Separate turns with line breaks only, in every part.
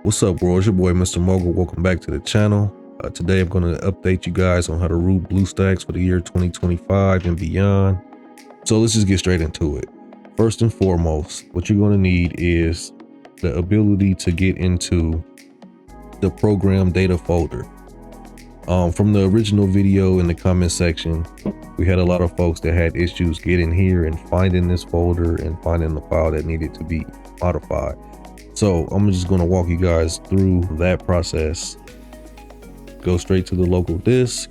What's up, world? It's your boy Mr. Mogul. Welcome back to the channel. Today I'm going to update you guys on how to root Bluestacks for the year 2025 and beyond. So let's just get straight into it. First and foremost, what you're going to need is the ability to get into the program data folder. From the original video in the comment section, we had a lot of folks that had issues getting here and finding this folder and finding the file that needed to be modified. So I'm just going to walk you guys through that process. Go straight to the local disk,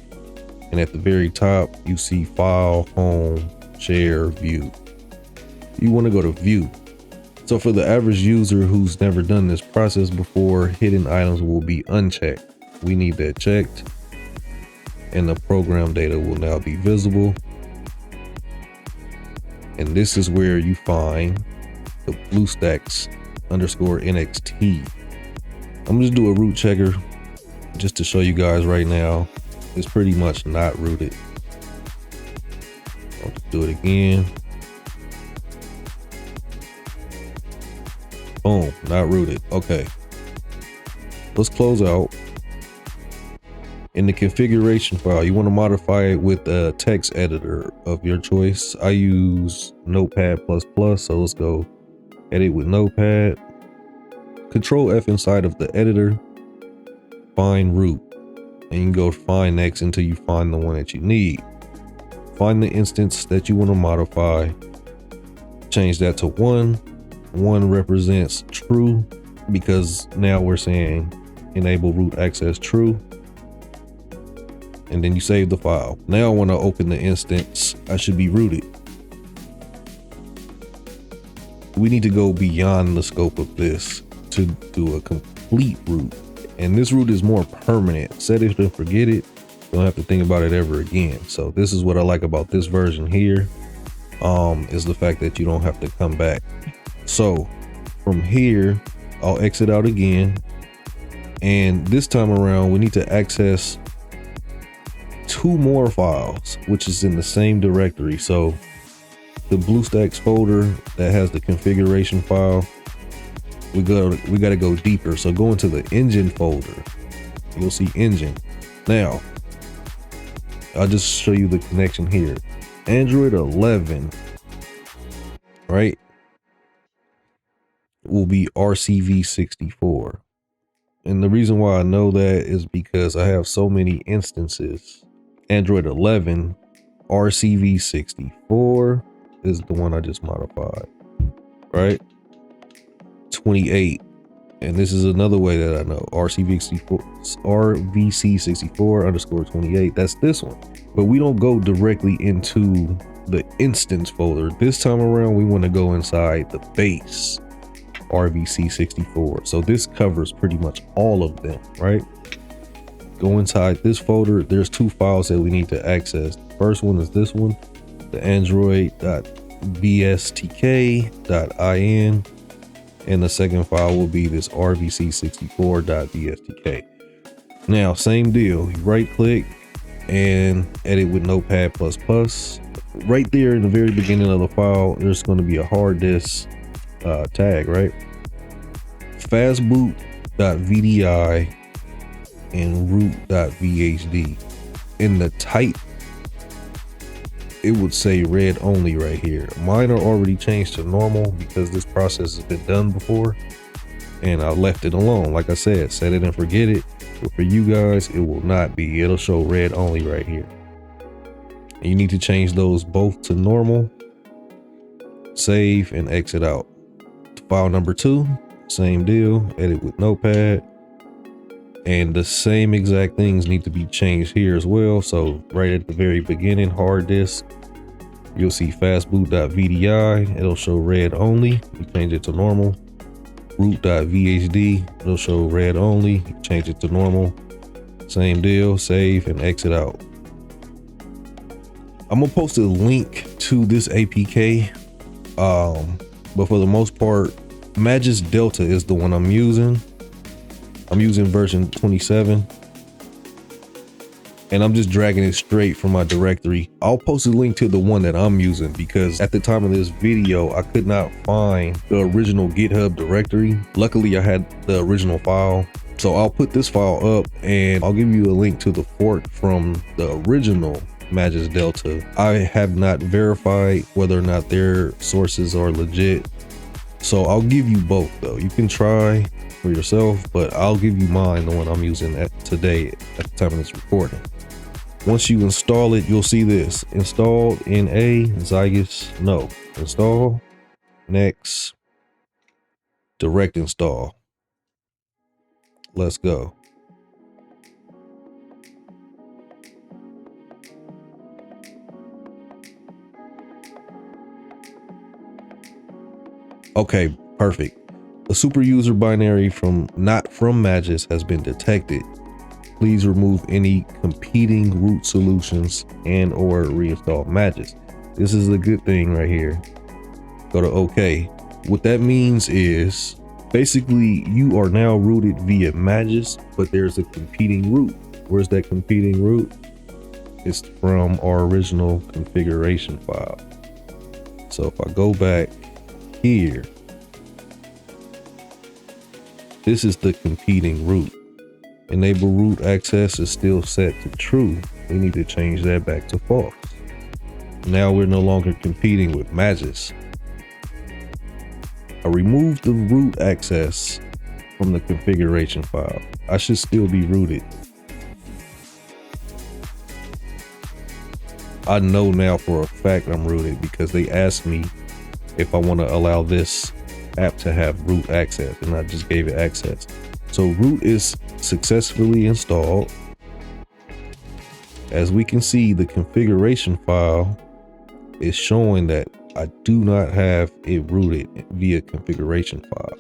and at the very top you see File, Home, Share, View. You want to go to View. So for the average user who's never done this process before, hidden items will be unchecked. We need that checked, and the program data will now be visible. And this is where you find the Bluestacks _NXT. I'm gonna just do a root checker just to show you guys right now. It's pretty much not rooted. I'll just do it again. Boom, not rooted. Okay, let's close out. In the configuration file, you want to modify it with a text editor of your choice. I use Notepad++, so let's go edit with Notepad. Control F inside of the editor, find root, and you can go find next until you find the one that you need. Find the instance that you want to modify, change that to 1. 1 represents true because now we're saying enable root access true. And then you save the file. Now I want to open the instance. I should be rooted. We need to go beyond the scope of this to do a complete root. And this root is more permanent. Set it and forget it. You don't have to think about it ever again. So this is what I like about this version here, is the fact that you don't have to come back. So from here, I'll exit out again. And this time around, we need to access 2 more files, which is in the same directory. So the Bluestacks folder that has the configuration file, we got to go deeper. So go into the engine folder. You'll see engine. Now I'll just show you the connection here. Android 11, right, will be RCV64. And the reason why I know that is because I have so many instances. Android 11 RCV64 is the one I just modified, right? 28, and this is another way that I know RVC64_28. That's this one. But we don't go directly into the instance folder this time around. We want to go inside the base RVC64. So this covers pretty much all of them, right? Go inside this folder. There's 2 files that we need to access. The first one is this one, the android.bstk.in, and the second file will be this rvc64.bstk. Now, same deal. You right click and edit with Notepad++. Right there in the very beginning of the file, there's going to be a hard disk tag, right? Fastboot.vdi and root.vhd. In the type, it would say read only right here. Mine are already changed to normal because this process has been done before, and I left it alone. Like I said, set it and forget it. But for you guys, it will not be. It'll show read only right here. And you need to change those both to normal. Save and exit out. File number 2, same deal. Edit with Notepad. And the same exact things need to be changed here as well. So right at the very beginning, hard disk, you'll see fastboot.vdi. It'll show read only. You change it to normal. Root.vhd. It'll show read only. You change it to normal. Same deal. Save and exit out. I'm gonna post a link to this APK. But for the most part, Magisk Delta is the one I'm using. I'm using version 27, and I'm just dragging it straight from my directory. I'll post a link to the one that I'm using because at the time of this video, I could not find the original GitHub directory. Luckily, I had the original file. So I'll put this file up and I'll give you a link to the fork from the original Magisk Delta. I have not verified whether or not their sources are legit. So I'll give you both though. You can try for yourself, but I'll give you mine, the one I'm using today at the time of this recording. Once you install it, you'll see this. Installed in a Zygus. No. Install. Next. Direct install. Let's go. Okay, perfect. A super user binary not from Magisk has been detected. Please remove any competing root solutions and or reinstall Magisk. This is a good thing right here. Go to OK. What that means is basically you are now rooted via Magisk, but there's a competing root. Where's that competing root? It's from our original configuration file. So if I go back here, this is the competing root. Enable root access is still set to true. We need to change that back to false. Now we're no longer competing with Magisk. I removed the root access from the configuration file. I should still be rooted. I know now for a fact I'm rooted because they asked me if I want to allow this app to have root access, and I just gave it access. So root is successfully installed. As we can see, the configuration file is showing that I do not have it rooted via configuration file,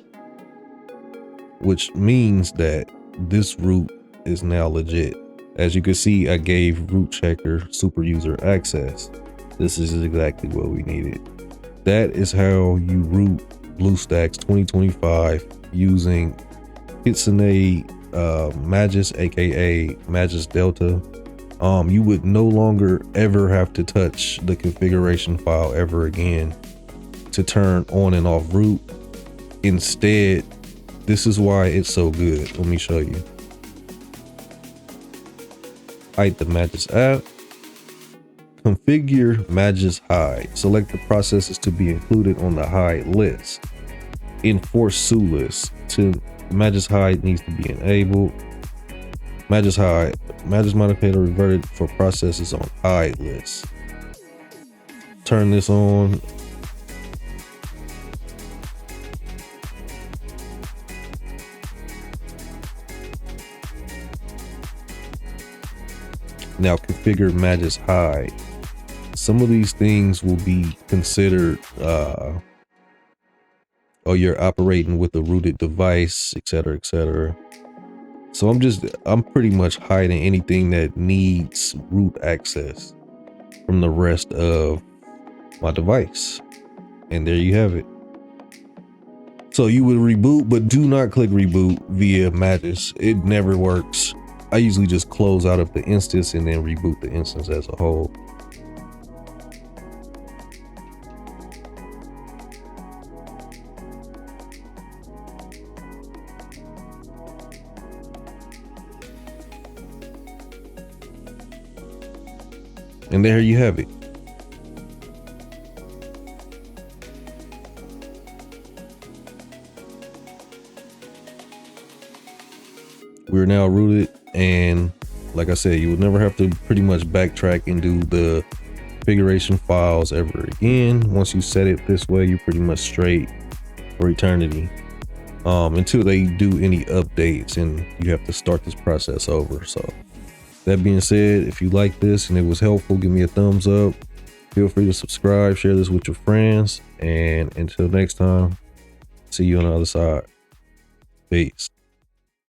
which means that this root is now legit. As you can see, I gave root checker super user access. This is exactly what we needed. That is how you root Bluestacks 2025 using Kitsune Magisk, aka Magisk Delta. You would no longer ever have to touch the configuration file ever again to turn on and off root. Instead, this is why it's so good. Let me show you. Hide the Magisk app. Configure Magisk hide. Select the processes to be included on the hide list. Enforce SU list. Magisk hide needs to be enabled. Magisk hide. Magisk modifier reverted for processes on hide list. Turn this on. Now configure Magisk hide. Some of these things will be considered or you're operating with a rooted device, etc., etc. So I'm pretty much hiding anything that needs root access from the rest of my device. And there you have it. So you would reboot, but do not click reboot via Magisk. It never works. I usually just close out of the instance and then reboot the instance as a whole. And there you have it. We're now rooted, and like I said, you would never have to pretty much backtrack and do the configuration files ever again. Once you set it this way, you're pretty much straight for eternity, until they do any updates and you have to start this process over. So that being said, if you like this and it was helpful, give me a thumbs up. Feel free to subscribe, share this with your friends, and until next time, see you on the other side. Peace.